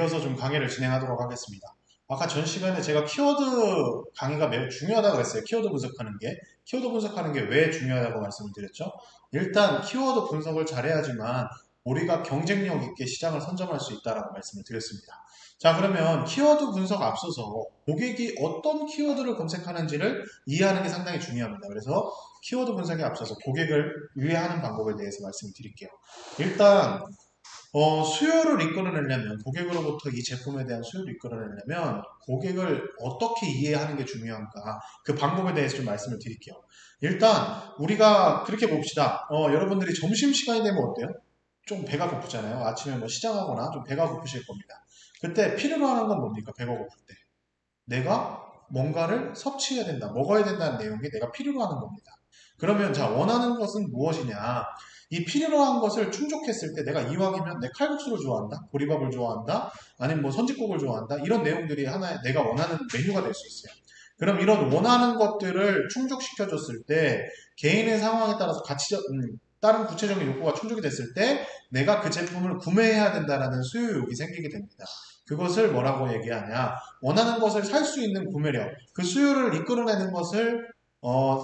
이어서 좀 강의를 진행하도록 하겠습니다. 아까 전 시간에 제가 키워드 강의가 매우 중요하다고 그랬어요. 키워드 분석하는 게. 키워드 분석하는 게 왜 중요하다고 말씀을 드렸죠? 일단 키워드 분석을 잘해야지만 우리가 경쟁력 있게 시장을 선점할 수 있다라고 말씀을 드렸습니다. 자, 그러면 키워드 분석 앞서서 고객이 어떤 키워드를 검색하는지를 이해하는 게 상당히 중요합니다. 그래서 키워드 분석에 앞서서 고객을 이해하는 방법에 대해서 말씀을 드릴게요. 일단 수요를 이끌어내려면, 고객으로부터 이 제품에 대한 수요를 이끌어내려면, 고객을 어떻게 이해하는 게 중요한가, 그 방법에 대해서 좀 말씀을 드릴게요. 일단, 우리가 그렇게 봅시다. 여러분들이 점심시간이 되면 어때요? 좀 배가 고프잖아요. 아침에 뭐 시장하거나 좀 배가 고프실 겁니다. 그때 필요로 하는 건 뭡니까? 배가 고플 때. 내가 뭔가를 섭취해야 된다, 먹어야 된다는 내용이 내가 필요로 하는 겁니다. 그러면 자, 원하는 것은 무엇이냐? 이 필요로 한 것을 충족했을 때 내가 이왕이면 내 칼국수를 좋아한다, 보리밥을 좋아한다, 아니면 뭐 선짓국을 좋아한다, 이런 내용들이 하나의 내가 원하는 메뉴가 될 수 있어요. 그럼 이런 원하는 것들을 충족시켜줬을 때 개인의 상황에 따라서 다른 구체적인 욕구가 충족이 됐을 때 내가 그 제품을 구매해야 된다라는 수요욕이 생기게 됩니다. 그것을 뭐라고 얘기하냐? 원하는 것을 살 수 있는 구매력, 그 수요를 이끌어내는 것을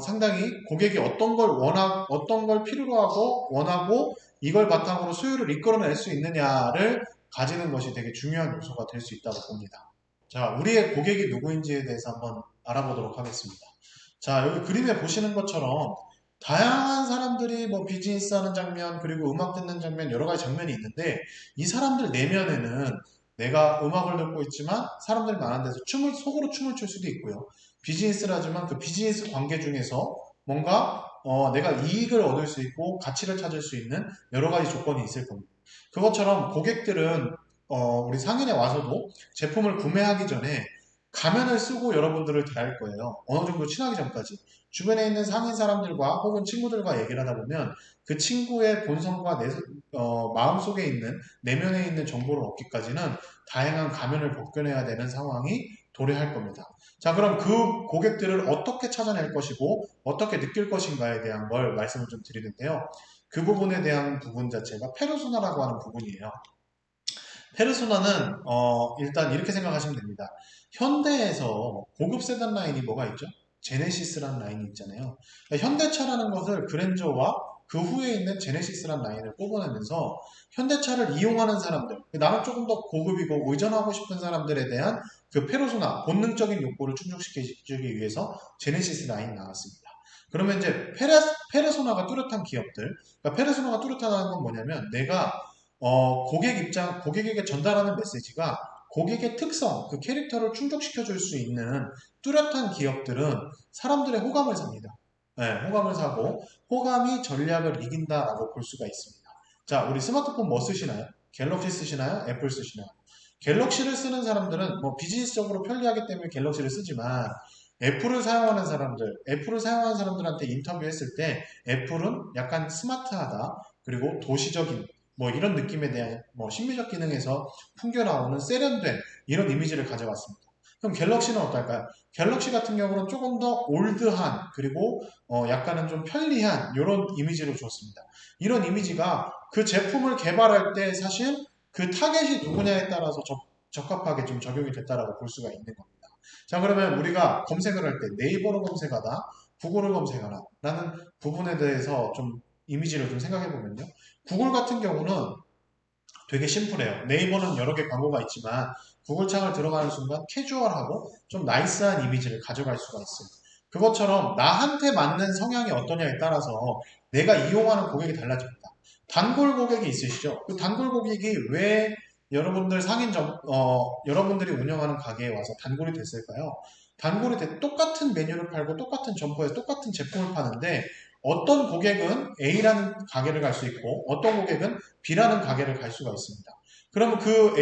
상당히 고객이 어떤 걸 필요로 하고 원하고 이걸 바탕으로 수요를 이끌어낼 수 있느냐를 가지는 것이 되게 중요한 요소가 될 수 있다고 봅니다. 자, 우리의 고객이 누구인지에 대해서 한번 알아보도록 하겠습니다. 자, 여기 그림에 보시는 것처럼 다양한 사람들이 뭐 비즈니스 하는 장면, 그리고 음악 듣는 장면, 여러 가지 장면이 있는데 이 사람들 내면에는 내가 음악을 듣고 있지만 사람들이 많은 데서 속으로 춤을 출 수도 있고요. 비즈니스를 하지만 그 비즈니스 관계 중에서 뭔가 내가 이익을 얻을 수 있고 가치를 찾을 수 있는 여러 가지 조건이 있을 겁니다. 그것처럼 고객들은 우리 상인에 와서도 제품을 구매하기 전에 가면을 쓰고 여러분들을 대할 거예요. 어느 정도 친하기 전까지. 주변에 있는 상인 사람들과 혹은 친구들과 얘기를 하다 보면 그 친구의 본성과 마음속에 있는 내면에 있는 정보를 얻기까지는 다양한 가면을 벗겨내야 되는 상황이 도래할 겁니다. 자, 그럼 그 고객들을 어떻게 찾아낼 것이고 어떻게 느낄 것인가에 대한 걸 말씀을 좀 드리는데요. 그 부분에 대한 부분 자체가 페르소나라고 하는 부분이에요. 페르소나는 일단 이렇게 생각하시면 됩니다. 현대에서 고급 세단 라인이 뭐가 있죠? 제네시스라는 라인이 있잖아요. 그러니까 현대차라는 것을 그랜저와 그 후에 있는 제네시스라는 라인을 뽑아내면서 현대차를 이용하는 사람들, 나는 조금 더 고급이고 의존하고 싶은 사람들에 대한 그 페르소나, 본능적인 욕구를 충족시키기 위해서 제네시스 라인이 나왔습니다. 그러면 이제 페르소나가 뚜렷한 기업들, 그러니까 페르소나가 뚜렷하다는 건 뭐냐면 내가 고객에게 전달하는 메시지가 고객의 특성, 그 캐릭터를 충족시켜 줄 수 있는 뚜렷한 기업들은 사람들의 호감을 삽니다. 네, 호감을 사고 호감이 전략을 이긴다라고 볼 수가 있습니다. 자, 우리 스마트폰 뭐 쓰시나요? 갤럭시 쓰시나요? 애플 쓰시나요? 갤럭시를 쓰는 사람들은 뭐 비즈니스적으로 편리하기 때문에 갤럭시를 쓰지만 애플을 사용하는 사람들한테 인터뷰했을 때 애플은 약간 스마트하다, 그리고 도시적인 뭐 이런 느낌에 대한 뭐 심미적 기능에서 풍겨나오는 세련된 이런 이미지를 가져왔습니다. 그럼 갤럭시는 어떨까요? 갤럭시 같은 경우는 조금 더 올드한, 그리고 약간은 좀 편리한 이런 이미지를 줬습니다. 이런 이미지가 그 제품을 개발할 때 사실 그 타겟이 누구냐에 따라서 적합하게 좀 적용이 됐다라고 볼 수가 있는 겁니다. 자, 그러면 우리가 검색을 할 때 네이버로 검색하다, 구글을 검색하다 라는 부분에 대해서 좀 이미지를 좀 생각해 보면요. 구글 같은 경우는 되게 심플해요. 네이버는 여러 개 광고가 있지만 구글 창을 들어가는 순간 캐주얼하고 좀 나이스한 이미지를 가져갈 수가 있어요. 그것처럼 나한테 맞는 성향이 어떠냐에 따라서 내가 이용하는 고객이 달라집니다. 단골 고객이 있으시죠? 그 단골 고객이 왜 여러분들이 운영하는 가게에 와서 단골이 됐을까요? 똑같은 메뉴를 팔고 똑같은 점포에서 똑같은 제품을 파는데 어떤 고객은 A라는 가게를 갈 수 있고 어떤 고객은 B라는 가게를 갈 수가 있습니다. 그러면 그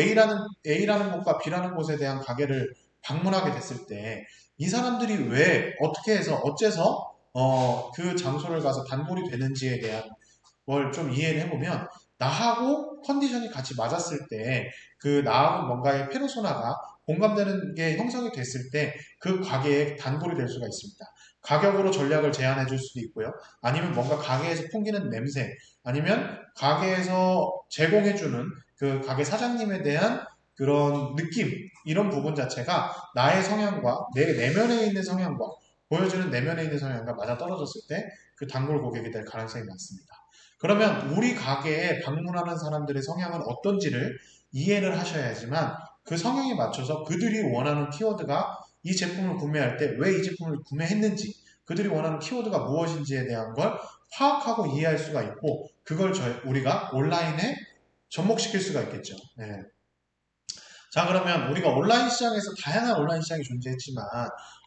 A라는 곳과 B라는 곳에 대한 가게를 방문하게 됐을 때 이 사람들이 왜 어떻게 해서 어째서 그 장소를 가서 단골이 되는지에 대한 걸 좀 이해를 해보면 나하고 컨디션이 같이 맞았을 때 그 나하고 뭔가의 페르소나가 공감되는 게 형성이 됐을 때 그 가게에 단골이 될 수가 있습니다. 가격으로 전략을 제안해 줄 수도 있고요. 아니면 뭔가 가게에서 풍기는 냄새, 아니면 가게에서 제공해 주는 그 가게 사장님에 대한 그런 느낌, 이런 부분 자체가 나의 성향과 내 내면에 있는 성향과 보여주는 내면에 있는 성향과 맞아 떨어졌을 때 그 단골 고객이 될 가능성이 많습니다. 그러면 우리 가게에 방문하는 사람들의 성향은 어떤지를 이해를 하셔야지만 그 성향에 맞춰서 그들이 원하는 키워드가 이 제품을 구매할 때 왜 이 제품을 구매했는지, 그들이 원하는 키워드가 무엇인지에 대한 걸 파악하고 이해할 수가 있고, 그걸 우리가 온라인에 접목시킬 수가 있겠죠. 네. 자, 그러면 우리가 온라인 시장에서 다양한 온라인 시장이 존재했지만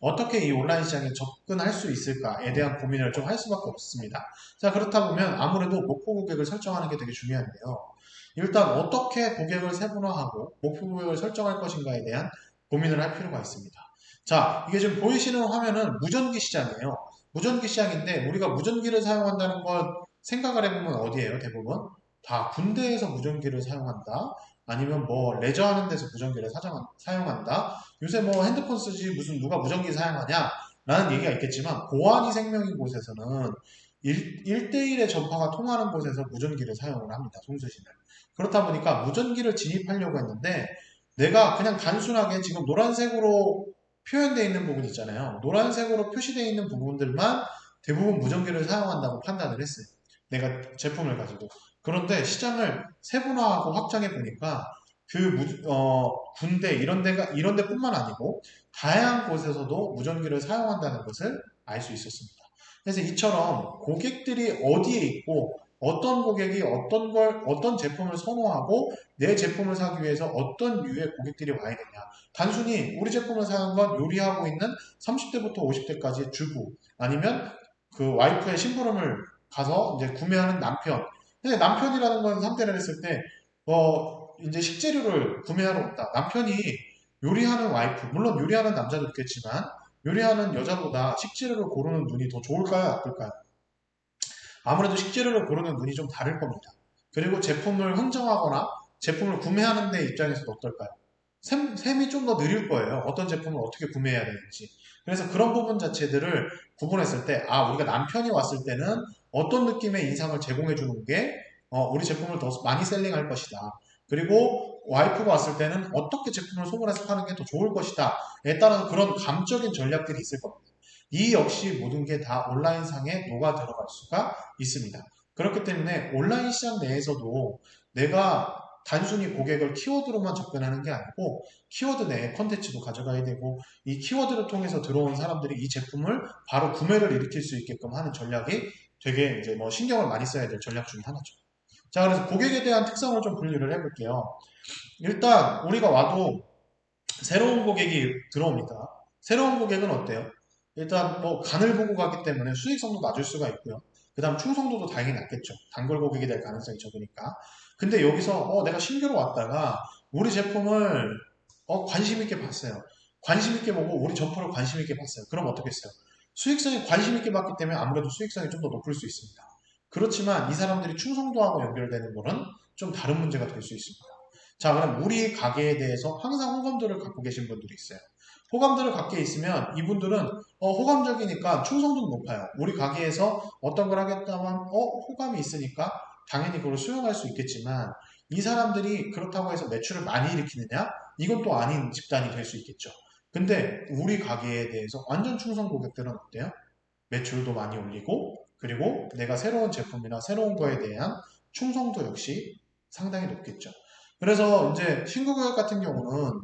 어떻게 이 온라인 시장에 접근할 수 있을까에 대한 고민을 좀 할 수밖에 없습니다. 자, 그렇다 보면 아무래도 목표 고객을 설정하는 게 되게 중요한데요. 일단 어떻게 고객을 세분화하고 목표 고객을 설정할 것인가에 대한 고민을 할 필요가 있습니다. 자, 이게 지금 보이시는 화면은 무전기 시장이에요. 무전기 시장인데 우리가 무전기를 사용한다는 걸 생각을 해보면 어디예요? 대부분 다 군대에서 무전기를 사용한다. 아니면 뭐 레저하는 데서 무전기를 사용한다. 요새 뭐 핸드폰 쓰지 무슨 누가 무전기 사용하냐? 라는 얘기가 있겠지만 보안이 생명인 곳에서는 1대1의 전파가 통하는 곳에서 무전기를 사용을 합니다. 송수신을. 그렇다 보니까 무전기를 진입하려고 했는데 내가 그냥 단순하게 지금 노란색으로 표현되어 있는 부분 있잖아요. 노란색으로 표시되어 있는 부분들만 대부분 무전기를 사용한다고 판단을 했어요. 내가 제품을 가지고. 그런데 시장을 세분화하고 확장해 보니까 군대 이런 데뿐만 아니고 다양한 곳에서도 무전기를 사용한다는 것을 알 수 있었습니다. 그래서 이처럼 고객들이 어디에 있고 어떤 고객이 어떤 제품을 선호하고 내 제품을 사기 위해서 어떤 유의 고객들이 와야 되냐. 단순히 우리 제품을 사는 건 요리하고 있는 30대부터 50대까지의 주부 아니면 그 와이프의 심부름을 가서 이제 구매하는 남편. 근데 남편이라는 건 상대를 했을 때, 이제 식재료를 구매하러 왔다. 남편이 요리하는 와이프, 물론 요리하는 남자도 있겠지만, 요리하는 여자보다 식재료를 고르는 눈이 더 좋을까요? 나쁠까요? 아무래도 식재료를 고르는 눈이 좀 다를 겁니다. 그리고 제품을 흥정하거나 제품을 구매하는 데 입장에서도 어떨까요? 셈이 좀 더 느릴 거예요. 어떤 제품을 어떻게 구매해야 되는지. 그래서 그런 부분 자체들을 구분했을 때, 우리가 남편이 왔을 때는 어떤 느낌의 인상을 제공해 주는 게 우리 제품을 더 많이 셀링할 것이다. 그리고 와이프가 왔을 때는 어떻게 제품을 소분해서 파는 게 더 좋을 것이다.에 따라서 그런 감적인 전략들이 있을 겁니다. 이 역시 모든 게 다 온라인상에 녹아 들어갈 수가 있습니다. 그렇기 때문에 온라인 시장 내에서도 내가 단순히 고객을 키워드로만 접근하는 게 아니고 키워드 내에 컨텐츠도 가져가야 되고 이 키워드를 통해서 들어온 사람들이 이 제품을 바로 구매를 일으킬 수 있게끔 하는 전략이 되게 이제 뭐 신경을 많이 써야 될 전략 중에 하나죠. 자, 그래서 고객에 대한 특성을 좀 분류를 해볼게요. 일단 우리가 와도 새로운 고객이 들어옵니다. 새로운 고객은 어때요? 일단 뭐 간을 보고 가기 때문에 수익성도 낮을 수가 있고요. 그 다음 충성도도 당연히 낮겠죠. 단골 고객이 될 가능성이 적으니까. 근데 여기서 내가 신규로 왔다가 우리 제품을 관심 있게 봤어요. 관심 있게 보고 우리 점포를 관심 있게 봤어요. 그럼 어떻겠어요? 수익성이 관심 있게 봤기 때문에 아무래도 수익성이 좀 더 높을 수 있습니다. 그렇지만 이 사람들이 충성도하고 연결되는 거는 좀 다른 문제가 될 수 있습니다. 자, 그럼 우리 가게에 대해서 항상 호감도를 갖고 계신 분들이 있어요. 호감도를 갖게 있으면 이분들은 호감적이니까 충성도도 높아요. 우리 가게에서 어떤 걸 하겠다면 호감이 있으니까 당연히 그걸 수용할 수 있겠지만 이 사람들이 그렇다고 해서 매출을 많이 일으키느냐? 이건 또 아닌 집단이 될 수 있겠죠. 근데 우리 가게에 대해서 완전 충성 고객들은 어때요? 매출도 많이 올리고 그리고 내가 새로운 제품이나 새로운 거에 대한 충성도 역시 상당히 높겠죠. 그래서 이제 신규 고객 같은 경우는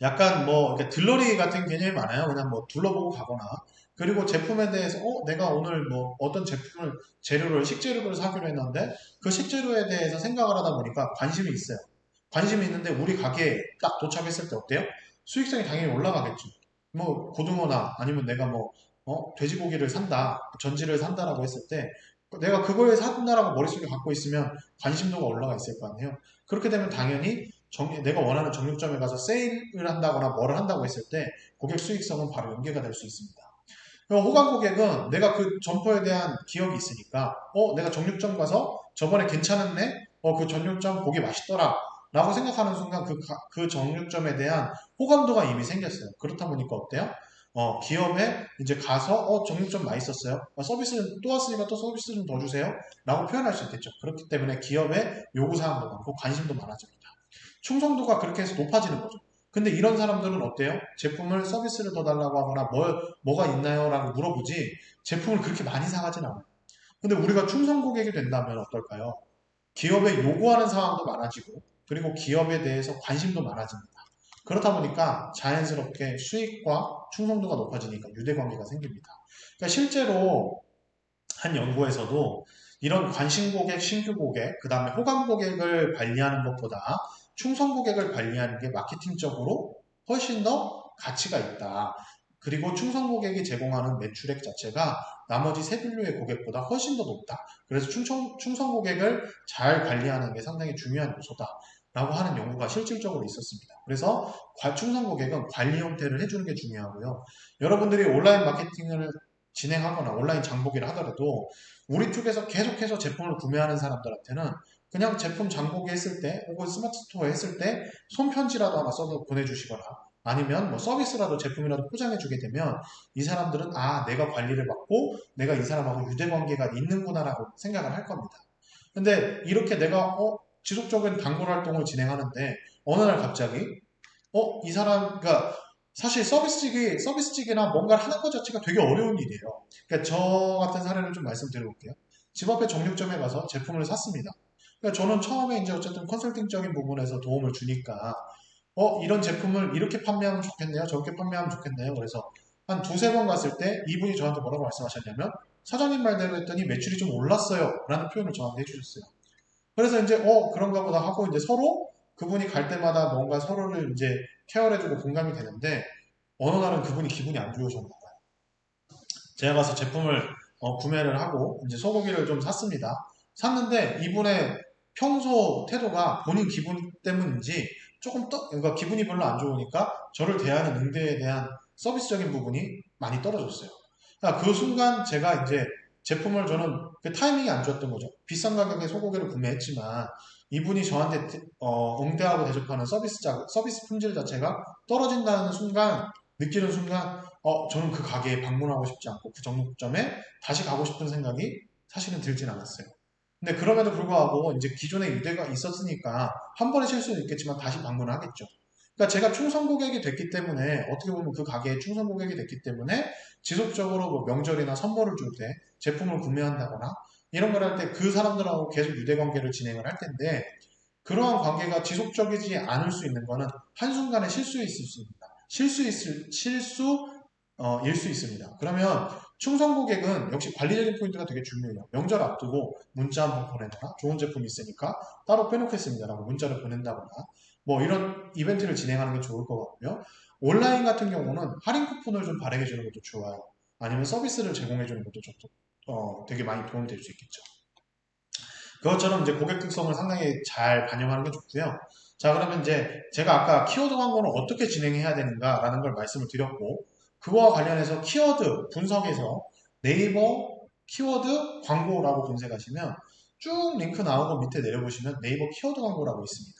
약간 뭐 이렇게 들러리 같은 개념이 많아요. 그냥 뭐 둘러보고 가거나 그리고 제품에 대해서 내가 오늘 뭐 어떤 식재료를 사기로 했는데 그 식재료에 대해서 생각을 하다 보니까 관심이 있어요. 관심이 있는데 우리 가게에 딱 도착했을 때 어때요? 수익성이 당연히 올라가겠죠. 뭐 고등어나 아니면 내가 뭐 돼지고기를 산다, 전지를 산다라고 했을 때 내가 그걸 산다라고 머릿속에 갖고 있으면 관심도가 올라가 있을 거 아니에요. 그렇게 되면 당연히 내가 원하는 정육점에 가서 세일을 한다거나 뭐를 한다고 했을 때 고객 수익성은 바로 연계가 될 수 있습니다. 호감 고객은 내가 그 점포에 대한 기억이 있으니까 내가 정육점 가서 저번에 괜찮았네? 그 정육점 고기 맛있더라 라고 생각하는 순간 그 정육점에 대한 호감도가 이미 생겼어요. 그렇다 보니까 어때요? 기업에 이제 가서 정육점 맛있었어요. 서비스 또 왔으니까 또 서비스 좀 더 주세요. 라고 표현할 수 있겠죠. 그렇기 때문에 기업의 요구사항도 많고 관심도 많아집니다. 충성도가 그렇게 해서 높아지는 거죠. 근데 이런 사람들은 어때요? 제품을 서비스를 더 달라고 하거나 뭐가 있나요? 라고 물어보지 제품을 그렇게 많이 사가진 않아요. 근데 우리가 충성 고객이 된다면 어떨까요? 기업에 요구하는 상황도 많아지고 그리고 기업에 대해서 관심도 많아집니다. 그렇다 보니까 자연스럽게 수익과 충성도가 높아지니까 유대관계가 생깁니다. 그러니까 실제로 한 연구에서도 이런 관심 고객, 신규 고객, 그 다음에 호감 고객을 관리하는 것보다 충성 고객을 관리하는 게 마케팅적으로 훨씬 더 가치가 있다. 그리고 충성 고객이 제공하는 매출액 자체가 나머지 세 분류의 고객보다 훨씬 더 높다. 그래서 충성 고객을 잘 관리하는 게 상당히 중요한 요소다. 라고 하는 연구가 실질적으로 있었습니다. 그래서 충성 고객은 관리 형태를 해주는 게 중요하고요. 여러분들이 온라인 마케팅을 진행하거나 온라인 장보기를 하더라도 우리 쪽에서 계속해서 제품을 구매하는 사람들한테는 그냥 제품 장보기 했을 때 혹은 스마트 스토어 했을 때 손편지라도 하나 써서 보내주시거나 아니면 뭐 서비스라도 제품이라도 포장해주게 되면 이 사람들은 아 내가 관리를 받고 내가 이 사람하고 유대관계가 있는구나라고 생각을 할 겁니다. 근데 이렇게 내가 지속적인 단골 활동을 진행하는데 어느 날 갑자기 이 사람 그러니까 사실 서비스직이나 뭔가를 하는 것 자체가 되게 어려운 일이에요. 그러니까 저 같은 사례를 좀 말씀드려볼게요. 집 앞에 정육점에 가서 제품을 샀습니다. 그러니까 저는 처음에 이제 어쨌든 컨설팅적인 부분에서 도움을 주니까 이런 제품을 이렇게 판매하면 좋겠네요. 저렇게 판매하면 좋겠네요. 그래서 한 두세 번 갔을 때 이분이 저한테 뭐라고 말씀하셨냐면 사장님 말대로 했더니 매출이 좀 올랐어요. 라는 표현을 저한테 해주셨어요. 그래서 이제 그런가 보다 하고 이제 서로 그분이 갈 때마다 뭔가 서로를 이제 케어해주고 공감이 되는데 어느 날은 그분이 기분이 안 좋으셨나 봐요. 제가 가서 제품을 구매를 하고 이제 소고기를 좀 샀습니다. 샀는데 이분의 평소 태도가 본인 기분 때문인지 조금 그러니까 기분이 별로 안 좋으니까 저를 대하는 응대에 대한 서비스적인 부분이 많이 떨어졌어요. 그러니까 그 순간 제가 이제 제품을 저는 그 타이밍이 안 좋았던 거죠. 비싼 가격에 소고기를 구매했지만 이분이 저한테 응대하고 대접하는 서비스 품질 자체가 떨어진다는 순간 느끼는 순간 저는 그 가게에 방문하고 싶지 않고 그 정육점에 다시 가고 싶은 생각이 사실은 들진 않았어요. 근데 그럼에도 불구하고 이제 기존에 유대가 있었으니까 한 번의 실수는 있겠지만 다시 방문을 하겠죠. 그러니까 제가 충성 고객이 됐기 때문에 어떻게 보면 그 가게에 충성 고객이 됐기 때문에 지속적으로 뭐 명절이나 선물을 줄 때 제품을 구매한다거나 이런 걸 할 때 그 사람들하고 계속 유대 관계를 진행을 할 텐데 그러한 관계가 지속적이지 않을 수 있는 거는 한순간에 실수일 수 있습니다. 일 수 있습니다. 그러면 충성 고객은 역시 관리적인 포인트가 되게 중요해요. 명절 앞두고 문자 한번 보내거나 좋은 제품 있으니까 따로 빼놓겠습니다라고 문자를 보낸다거나 뭐 이런 이벤트를 진행하는 게 좋을 것 같고요. 온라인 같은 경우는 할인 쿠폰을 좀 발행해 주는 것도 좋아요. 아니면 서비스를 제공해 주는 것도 좀 되게 많이 도움이 될 수 있겠죠. 그것처럼 이제 고객 특성을 상당히 잘 반영하는 게 좋고요. 자, 그러면 이제 제가 아까 키워드 광고는 어떻게 진행해야 되는가라는 걸 말씀을 드렸고, 그거와 관련해서 키워드 분석에서 네이버 키워드 광고라고 검색하시면 쭉 링크 나오고 밑에 내려보시면 네이버 키워드 광고라고 있습니다.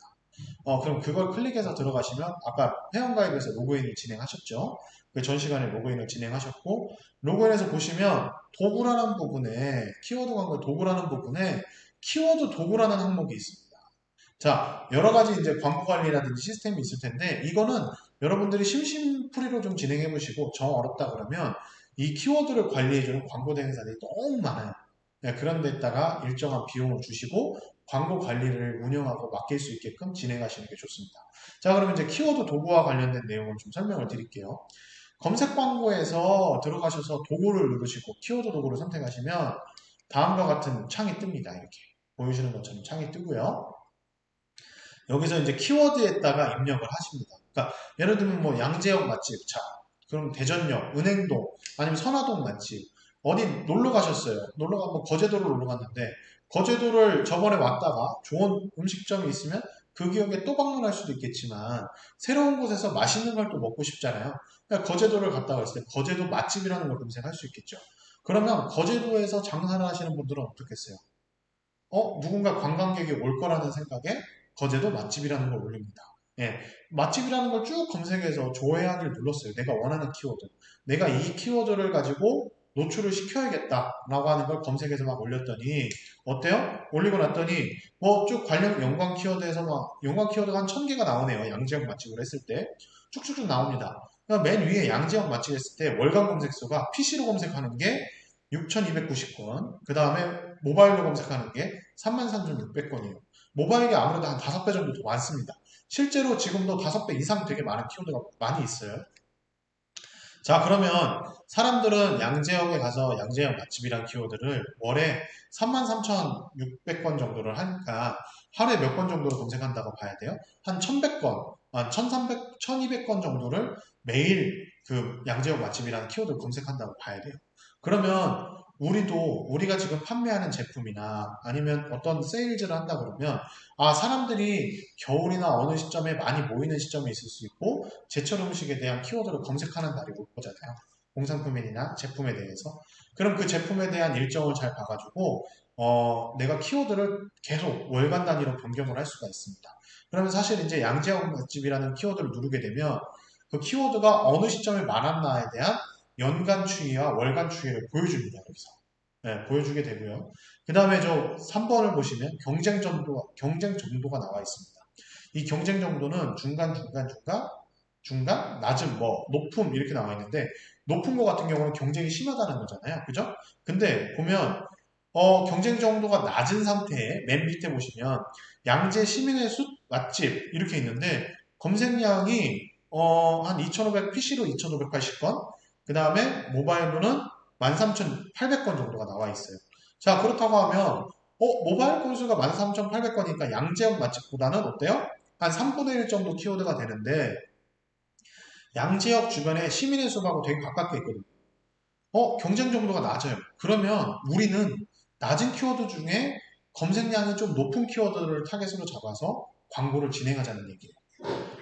그럼 그걸 클릭해서 들어가시면 아까 회원가입에서 로그인을 진행하셨죠? 그 전 시간에 로그인을 진행하셨고, 로그인해서 보시면 도구라는 부분에, 키워드 광고의 도구라는 부분에 키워드 도구라는 항목이 있습니다. 자, 여러 가지 이제 광고 관리라든지 시스템이 있을 텐데, 이거는 여러분들이 심심풀이로 좀 진행해 보시고, 정 어렵다 그러면 이 키워드를 관리해주는 광고 대행사들이 너무 많아요. 네, 그런 데다가 일정한 비용을 주시고, 광고 관리를 운영하고 맡길 수 있게끔 진행하시는 게 좋습니다. 자, 그러면 이제 키워드 도구와 관련된 내용을 좀 설명을 드릴게요. 검색 광고에서 들어가셔서 도구를 누르시고 키워드 도구를 선택하시면 다음과 같은 창이 뜹니다. 이렇게 보이시는 것처럼 창이 뜨고요. 여기서 이제 키워드에다가 입력을 하십니다. 그러니까 예를 들면 뭐 양재역 맛집, 자, 그럼 대전역, 은행동, 아니면 선화동 맛집, 어디 놀러 가셨어요. 뭐 거제도를 놀러 갔는데 거제도를 저번에 왔다가 좋은 음식점이 있으면 그 기억에 또 방문할 수도 있겠지만 새로운 곳에서 맛있는 걸 또 먹고 싶잖아요. 그러니까 거제도를 갔다 갔을 때 거제도 맛집이라는 걸 검색할 수 있겠죠. 그러면 거제도에서 장사를 하시는 분들은 어떻겠어요? 누군가 관광객이 올 거라는 생각에 거제도 맛집이라는 걸 올립니다. 예, 맛집이라는 걸 쭉 검색해서 조회하기를 눌렀어요. 내가 원하는 키워드. 내가 이 키워드를 가지고 노출을 시켜야겠다라고 하는 걸 검색해서 막 올렸더니 어때요? 올리고 났더니 뭐 쭉 관련 연관 키워드에서 막 연관 키워드가 한 1000개가 나오네요. 양지역 맛집을 했을 때 쭉쭉쭉 나옵니다. 그러니까 맨 위에 양지역 맛집 했을 때 월간 검색수가 PC로 검색하는 게 6,290건, 그 다음에 모바일로 검색하는 게 33,600건이에요. 모바일이 아무래도 한 5배 정도 더 많습니다. 실제로 지금도 5배 이상 되게 많은 키워드가 많이 있어요. 자, 그러면 사람들은 양재역에 가서 양재역 맛집이란 키워드를 월에 33,600건 정도를 하니까 하루에 몇 건 정도로 검색한다고 봐야 돼요? 한 1,100건, 1,300, 1,200건 정도를 매일 그 양재역 맛집이라는 키워드를 검색한다고 봐야 돼요. 그러면 우리가 지금 판매하는 제품이나 아니면 어떤 세일즈를 한다 그러면 사람들이 겨울이나 어느 시점에 많이 모이는 시점이 있을 수 있고 제철 음식에 대한 키워드를 검색하는 날이 올 거잖아요. 공산품이나 제품에 대해서. 그럼 그 제품에 대한 일정을 잘 봐가지고 내가 키워드를 계속 월간 단위로 변경을 할 수가 있습니다. 그러면 사실 이제 양재역 맛집이라는 키워드를 누르게 되면 그 키워드가 어느 시점에 많았나에 대한 연간 추이와 월간 추이를 보여줍니다. 여기서. 네, 보여주게 되고요. 그 다음에 저 3번을 보시면 경쟁 정도가 나와 있습니다. 이 경쟁 정도는 중간, 낮은, 뭐, 높음 이렇게 나와 있는데 높은 거 같은 경우는 경쟁이 심하다는 거잖아요. 그죠? 근데 보면 경쟁 정도가 낮은 상태에 맨 밑에 보시면 양재 시민의 숲 맛집 이렇게 있는데 검색량이 한 2,500, PC로 2,580건, 그 다음에 모바일로는 13,800건 정도가 나와 있어요. 자, 그렇다고 하면 모바일 건수가 13,800건이니까 양재역 맛집보다는 어때요? 한 3분의 1 정도 키워드가 되는데 양재역 주변에 시민의 숲하고 되게 가깝게 있거든요. 경쟁 정도가 낮아요. 그러면 우리는 낮은 키워드 중에 검색량이 좀 높은 키워드를 타겟으로 잡아서 광고를 진행하자는 얘기예요.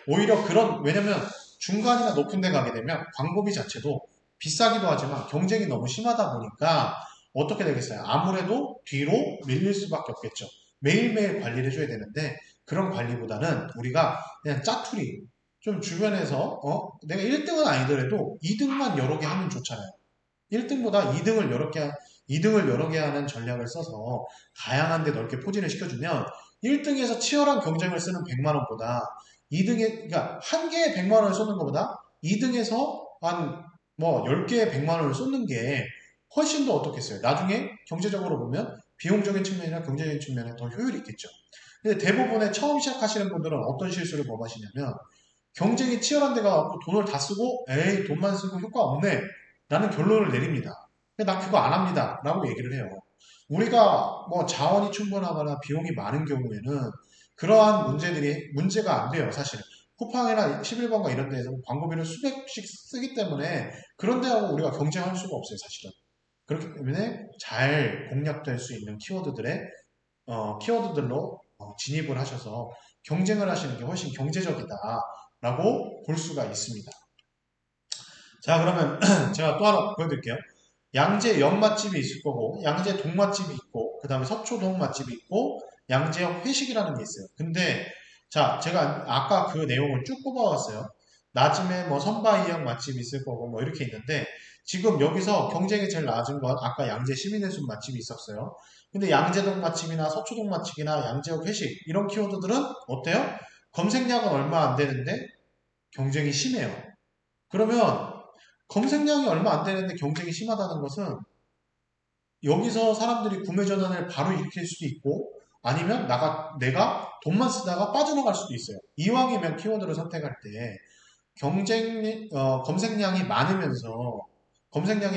오히려 왜냐면 중간이나 높은 데 가게 되면 광고비 자체도 비싸기도 하지만 경쟁이 너무 심하다 보니까 어떻게 되겠어요? 아무래도 뒤로 밀릴 수밖에 없겠죠. 매일매일 관리를 해줘야 되는데 그런 관리보다는 우리가 그냥 짜투리, 좀 주변에서 내가 1등은 아니더라도 2등만 여러 개 하면 좋잖아요. 1등보다 2등을 여러 개 하는 전략을 써서 다양한 데 넓게 포진을 시켜주면 1등에서 치열한 경쟁을 쓰는 100만 원보다 그러니까 한 개에 100만 원을 쏟는 것보다 2등에서 한 뭐 10개에 100만 원을 쏟는 게 훨씬 더 어떻겠어요? 나중에 경제적으로 보면 비용적인 측면이나 경제적인 측면에 더 효율이 있겠죠. 근데 대부분의 처음 시작하시는 분들은 어떤 실수를 범하시냐면 경쟁이 치열한 데 가서 돈을 다 쓰고 에이 돈만 쓰고 효과 없네 라는 결론을 내립니다. 근데 나 그거 안 합니다 라고 얘기를 해요. 우리가 뭐 자원이 충분하거나 비용이 많은 경우에는 그러한 문제가 안 돼요, 사실은. 쿠팡이나 11번가 이런 데에서 광고비를 수백씩 쓰기 때문에 그런 데하고 우리가 경쟁할 수가 없어요, 사실은. 그렇기 때문에 잘 공략될 수 있는 키워드들로 진입을 하셔서 경쟁을 하시는 게 훨씬 경제적이다라고 볼 수가 있습니다. 자, 그러면 제가 또 하나 보여드릴게요. 양재역 맛집이 있을 거고, 양재 동맛집이 있고, 그 다음에 서초동 맛집이 있고, 양재역 회식이라는 게 있어요. 근데, 자, 제가 아까 그 내용을 쭉 뽑아왔어요. 낮음에 뭐 선바이역 맛집이 있을 거고, 뭐 이렇게 있는데, 지금 여기서 경쟁이 제일 낮은 건 아까 양재 시민의 숲 맛집이 있었어요. 근데 양재동 맛집이나 서초동 맛집이나 양재역 회식, 이런 키워드들은 어때요? 검색량은 얼마 안 되는데 경쟁이 심해요. 그러면 검색량이 얼마 안 되는데 경쟁이 심하다는 것은 여기서 사람들이 구매 전환을 바로 일으킬 수도 있고 아니면 내가 돈만 쓰다가 빠져나갈 수도 있어요. 이왕이면 키워드를 선택할 때 검색량이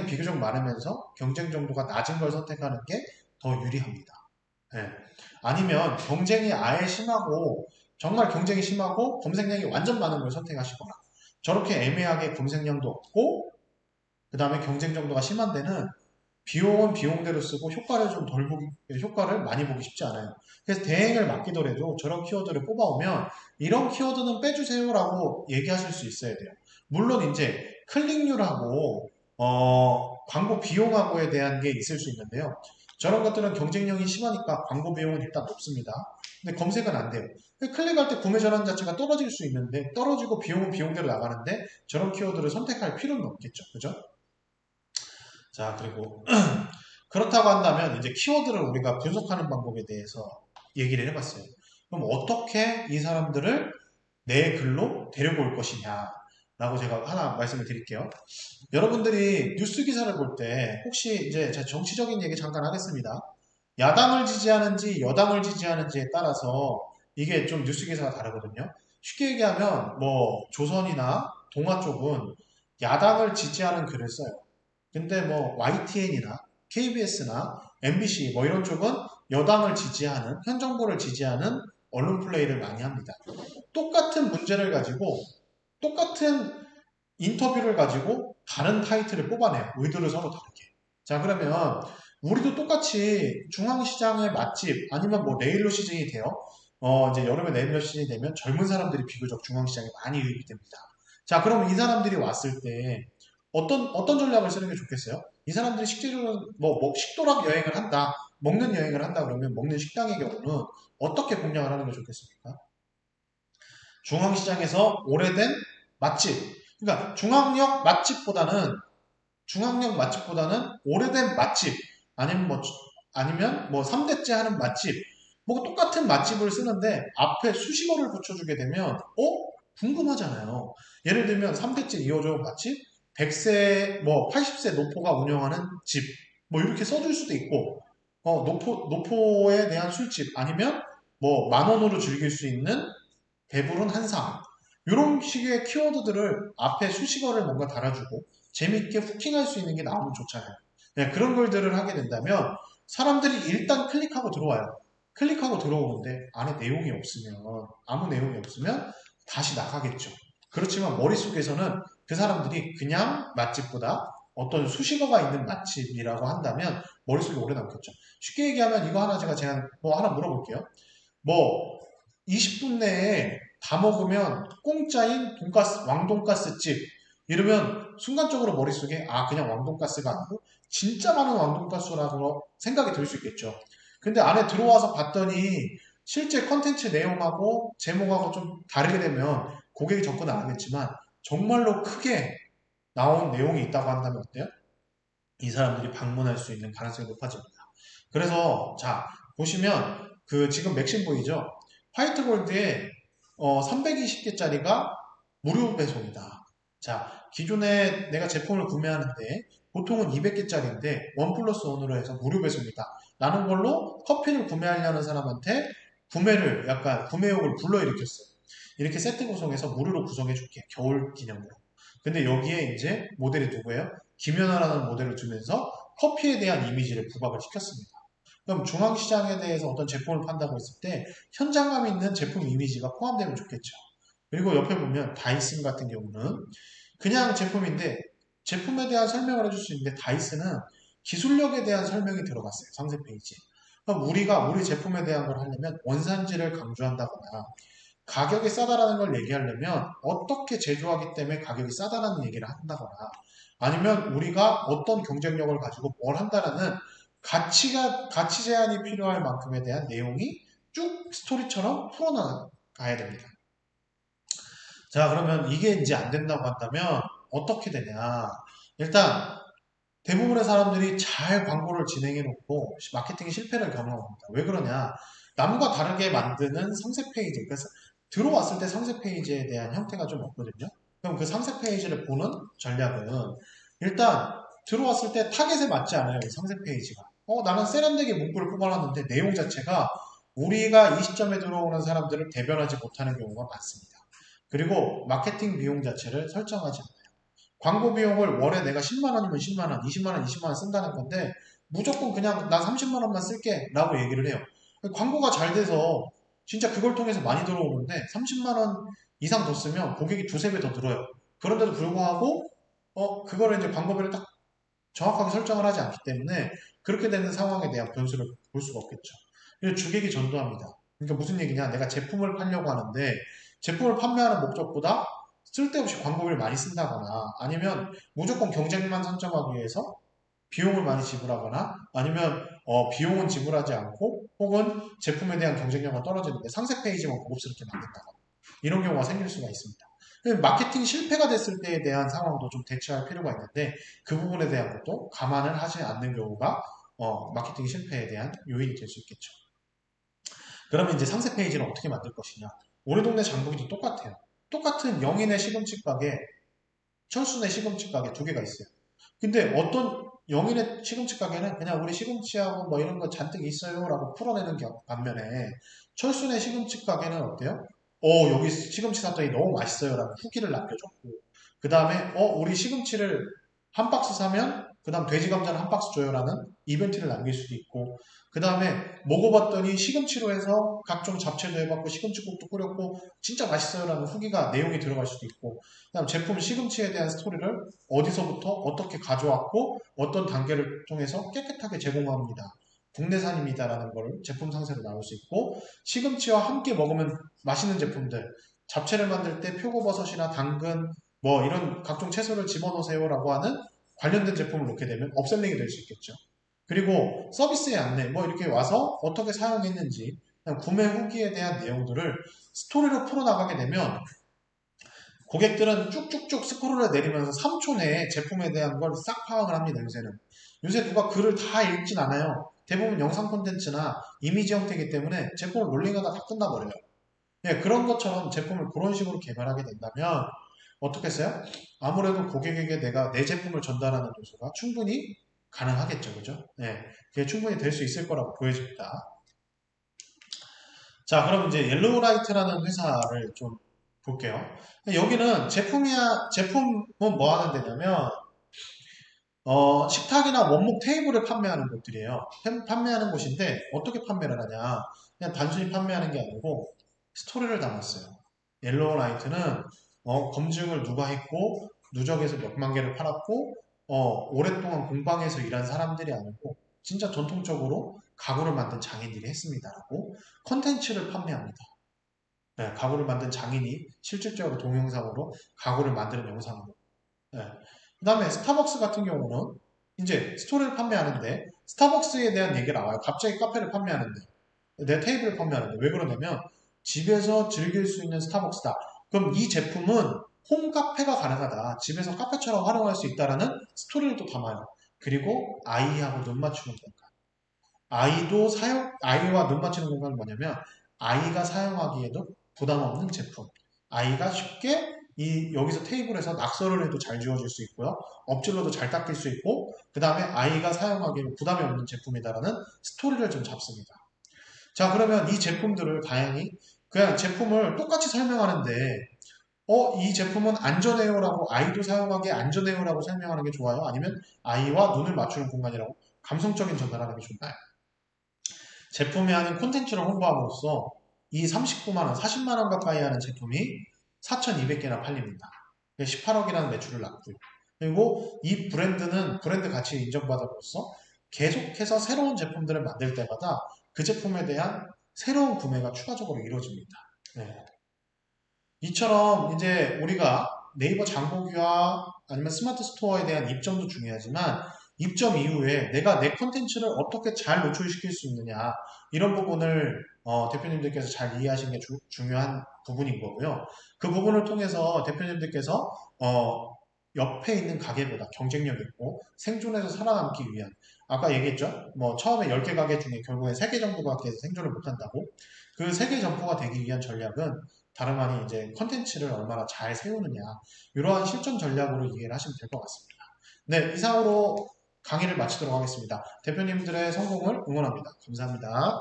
비교적 많으면서 경쟁 정도가 낮은 걸 선택하는 게 더 유리합니다. 네. 아니면 경쟁이 아예 심하고 정말 경쟁이 심하고 검색량이 완전 많은 걸 선택하시거나 저렇게 애매하게 검색량도 없고 그 다음에 경쟁 정도가 심한 데는 비용은 비용대로 쓰고 효과를 많이 보기 쉽지 않아요. 그래서 대행을 맡기더라도 저런 키워드를 뽑아오면 이런 키워드는 빼주세요라고 얘기하실 수 있어야 돼요. 물론 이제 클릭률하고 광고 비용하고에 대한 게 있을 수 있는데요. 저런 것들은 경쟁력이 심하니까 광고 비용은 일단 높습니다. 근데 검색은 안 돼요. 클릭할 때 구매 전환 자체가 떨어질 수 있는데 떨어지고 비용은 비용대로 나가는데 저런 키워드를 선택할 필요는 없겠죠. 그죠? 자, 그리고 그렇다고 한다면 이제 키워드를 우리가 분석하는 방법에 대해서 얘기를 해봤어요. 그럼 어떻게 이 사람들을 내 글로 데리고 올 것이냐 라고 제가 하나 말씀을 드릴게요. 여러분들이 뉴스 기사를 볼 때 혹시 이제 제가 정치적인 얘기 잠깐 하겠습니다. 야당을 지지하는지 여당을 지지하는지에 따라서 이게 좀 뉴스 기사가 다르거든요. 쉽게 얘기하면 뭐 조선이나 동아 쪽은 야당을 지지하는 글을 써요. 근데 뭐 YTN이나 KBS나 MBC 뭐 이런 쪽은 여당을 지지하는 현 정부를 지지하는 언론 플레이를 많이 합니다. 똑같은 문제를 가지고 똑같은 인터뷰를 가지고 다른 타이틀을 뽑아내요. 의도를 서로 다르게. 자, 그러면 우리도 똑같이 중앙시장의 맛집 아니면 뭐 레일로 시즌이 돼요. 이제 여름에 레일로 시즌이 되면 젊은 사람들이 비교적 중앙시장에 많이 유입이 됩니다. 자, 그러면 이 사람들이 왔을 때 어떤 전략을 쓰는 게 좋겠어요? 이 사람들이 실제로는 뭐 식도락 여행을 한다, 먹는 여행을 한다 그러면 먹는 식당의 경우는 어떻게 공략을 하는 게 좋겠습니까? 중앙시장에서 오래된 맛집. 그러니까 중앙역 맛집보다는 오래된 맛집 아니면 뭐 3대째 하는 맛집 뭐 똑같은 맛집을 쓰는데 앞에 수식어를 붙여주게 되면 궁금하잖아요. 예를 들면 3대째 이어져온 맛집 100세 뭐 80세 노포가 운영하는 집 뭐 이렇게 써줄 수도 있고 노포에 대한 술집 아니면 뭐 만 원으로 즐길 수 있는 배부른 한상 이런 식의 키워드들을 앞에 수식어를 뭔가 달아주고 재밌게 후킹할 수 있는 게 나오면 좋잖아요. 네, 그런 글들을 하게 된다면 사람들이 일단 클릭하고 들어와요. 클릭하고 들어오는데 안에 내용이 없으면 아무 내용이 없으면 다시 나가겠죠. 그렇지만 머릿속에서는 그 사람들이 그냥 맛집보다 어떤 수식어가 있는 맛집이라고 한다면 머릿속에 오래 남겠죠. 쉽게 얘기하면 이거 하나 제가 뭐 하나 물어볼게요. 뭐 20분 내에 다 먹으면 공짜인 돈가스, 왕돈가스 집 이러면 순간적으로 머릿속에 그냥 왕돈가스가 아니고 진짜 많은 왕돈가스라고 생각이 들 수 있겠죠. 근데 안에 들어와서 봤더니 실제 컨텐츠 내용하고 제목하고 좀 다르게 되면 고객이 접근 안 하겠지만 정말로 크게 나온 내용이 있다고 한다면 어때요? 이 사람들이 방문할 수 있는 가능성이 높아집니다. 그래서 자 보시면 그 지금 맥심 보이죠? 화이트 골드에 320개짜리가 무료 배송이다. 자, 기존에 내가 제품을 구매하는데 보통은 200개짜리인데 원 플러스 원으로 해서 무료 배송이다. 라는 걸로 커피를 구매하려는 사람한테 약간 구매욕을 불러일으켰어요. 이렇게 세트 구성해서 무료로 구성해줄게. 겨울 기념으로. 근데 여기에 이제 모델이 누구예요? 김연아라는 모델을 두면서 커피에 대한 이미지를 부각을 시켰습니다. 그럼 중앙시장에 대해서 어떤 제품을 판다고 했을 때 현장감 있는 제품 이미지가 포함되면 좋겠죠. 그리고 옆에 보면 다이슨 같은 경우는 그냥 제품인데 제품에 대한 설명을 해줄 수 있는데 다이슨은 기술력에 대한 설명이 들어갔어요. 상세 페이지에. 그럼 우리가 우리 제품에 대한 걸 하려면 원산지를 강조한다거나 가격이 싸다라는 걸 얘기하려면 어떻게 제조하기 때문에 가격이 싸다라는 얘기를 한다거나 아니면 우리가 어떤 경쟁력을 가지고 뭘 한다라는 가치 제한이 필요할 만큼에 대한 내용이 쭉 스토리처럼 풀어나가야 됩니다. 자, 그러면 이게 이제 안 된다고 한다면 어떻게 되냐. 일단 대부분의 사람들이 잘 광고를 진행해 놓고 마케팅 실패를 경험합니다. 왜 그러냐? 남과 다르게 만드는 상세 페이지. 그래서 들어왔을 때 상세 페이지에 대한 형태가 좀 없거든요. 그럼 그 상세 페이지를 보는 전략은 일단 들어왔을 때 타겟에 맞지 않아요. 이 상세 페이지가. 나는 세련되게 문구를 뽑아놨는데 내용 자체가 우리가 이 시점에 들어오는 사람들을 대변하지 못하는 경우가 많습니다. 그리고 마케팅 비용 자체를 설정하지 않아요. 광고 비용을 월에 내가 10만 원이면 10만 원, 20만 원, 20만 원 쓴다는 건데 무조건 그냥 나 30만 원만 쓸게 라고 얘기를 해요. 광고가 잘 돼서 진짜 그걸 통해서 많이 들어오는데 30만 원 이상 더 쓰면 고객이 두세 배 더 들어요. 그런데도 불구하고 그거를 이제 광고비를 딱 정확하게 설정을 하지 않기 때문에 그렇게 되는 상황에 대한 변수를 볼 수가 없겠죠. 그래서 주객이 전도합니다. 그러니까 무슨 얘기냐? 내가 제품을 팔려고 하는데 제품을 판매하는 목적보다 쓸데없이 광고비를 많이 쓴다거나 아니면 무조건 경쟁만 선점하기 위해서 비용을 많이 지불하거나 아니면 비용은 지불하지 않고 혹은 제품에 대한 경쟁력이 떨어지는데 상세 페이지만 고급스럽게 만든다거나 이런 경우가 생길 수가 있습니다. 마케팅 실패가 됐을 때에 대한 상황도 좀 대처할 필요가 있는데 그 부분에 대한 것도 감안을 하지 않는 경우가 마케팅 실패에 대한 요인이 될 수 있겠죠. 그러면 이제 상세 페이지를 어떻게 만들 것이냐. 우리 동네 장보기도 똑같아요. 똑같은 영인의 시금치 가게, 철순의 시금치 가게 두 개가 있어요. 근데 어떤 영인의 시금치 가게는 그냥 우리 시금치하고 뭐 이런 거 잔뜩 있어요 라고 풀어내는 반면에 철순의 시금치 가게는 어때요? 여기 시금치 샀더니 너무 맛있어요 라는 후기를 남겨줬고 그 다음에 우리 시금치를 한 박스 사면 그 다음 돼지 감자를 한 박스 줘요 라는 이벤트를 남길 수도 있고 그 다음에 먹어봤더니 시금치로 해서 각종 잡채도 해봤고 시금치국도 끓였고 진짜 맛있어요 라는 후기가 내용이 들어갈 수도 있고 그 다음 제품 시금치에 대한 스토리를 어디서부터 어떻게 가져왔고 어떤 단계를 통해서 깨끗하게 제공합니다. 국내산입니다라는 걸 제품 상세로 나올 수 있고 시금치와 함께 먹으면 맛있는 제품들 잡채를 만들 때 표고버섯이나 당근 뭐 이런 각종 채소를 집어넣으세요라고 하는 관련된 제품을 놓게 되면 업셀링이 될 수 있겠죠. 그리고 서비스의 안내 뭐 이렇게 와서 어떻게 사용했는지 구매 후기에 대한 내용들을 스토리로 풀어나가게 되면 고객들은 쭉쭉쭉 스크롤을 내리면서 3초 내에 제품에 대한 걸 싹 파악을 합니다. 요새는. 요새 누가 글을 다 읽진 않아요. 대부분 영상 콘텐츠나 이미지 형태이기 때문에 제품을 롤링하다 다 끝나버려요. 예, 그런 것처럼 제품을 그런 식으로 개발하게 된다면 어떻게 했어요? 아무래도 고객에게 내가 내 제품을 전달하는 요소가 충분히 가능하겠죠. 그죠? 예, 그게 충분히 될 수 있을 거라고 보여집니다. 자, 그럼 이제 옐로우라이트라는 회사를 좀 볼게요. 여기는 제품은 뭐 하는 데냐면, 식탁이나 원목 테이블을 판매하는 곳들이에요. 판매하는 곳인데, 어떻게 판매를 하냐. 그냥 단순히 판매하는 게 아니고, 스토리를 담았어요. 옐로우라이트는, 검증을 누가 했고, 누적해서 몇만 개를 팔았고, 오랫동안 공방에서 일한 사람들이 아니고, 진짜 전통적으로 가구를 만든 장인들이 했습니다라고 컨텐츠를 판매합니다. 네, 가구를 만든 장인이 실질적으로 동영상으로 가구를 만드는 영상으로. 네. 그 다음에 스타벅스 같은 경우는 이제 스토리를 판매하는데 스타벅스에 대한 얘기가 나와요. 갑자기 카페를 판매하는데 내 테이블을 판매하는데 왜 그러냐면 집에서 즐길 수 있는 스타벅스다. 그럼 이 제품은 홈카페가 가능하다. 집에서 카페처럼 활용할 수 있다라는 스토리를 또 담아요. 그리고 아이하고 눈 맞추는 공간. 아이와 눈 맞추는 공간은 뭐냐면 아이가 사용하기에도 부담 없는 제품. 아이가 쉽게 여기서 테이블에서 낙서를 해도 잘 지워질 수 있고요. 엎질러도 잘 닦일 수 있고, 그 다음에 아이가 사용하기에는 부담이 없는 제품이다라는 스토리를 좀 잡습니다. 자, 그러면 이 제품들을 다행히 그냥 제품을 똑같이 설명하는데, 이 제품은 안전해요라고 아이도 사용하기에 안전해요라고 설명하는 게 좋아요? 아니면 아이와 눈을 맞추는 공간이라고 감성적인 전달하는 게 좋나요? 제품에 하는 콘텐츠를 홍보함으로써 이 39만 원, 40만 원 가까이 하는 제품이 4,200개나 팔립니다. 18억이라는 매출을 낳고요. 그리고 이 브랜드는 브랜드 가치를 인정받음으로써 계속해서 새로운 제품들을 만들 때마다 그 제품에 대한 새로운 구매가 추가적으로 이루어집니다. 네. 이처럼 이제 우리가 네이버 장보기와 아니면 스마트 스토어에 대한 입점도 중요하지만 입점 이후에 내가 내 콘텐츠를 어떻게 잘 노출시킬 수 있느냐 이런 부분을 대표님들께서 잘 이해하시는 게 중요한 부분인 거고요. 그 부분을 통해서 대표님들께서 옆에 있는 가게보다 경쟁력 있고 생존해서 살아남기 위한 아까 얘기했죠. 뭐 처음에 10개 가게 중에 결국엔 3개 정도가 생존을 못한다고 그 3개 점포가 되기 위한 전략은 다름 아닌 이제 컨텐츠를 얼마나 잘 세우느냐 이러한 실전 전략으로 이해를 하시면 될 것 같습니다. 네, 이상으로 강의를 마치도록 하겠습니다. 대표님들의 성공을 응원합니다. 감사합니다.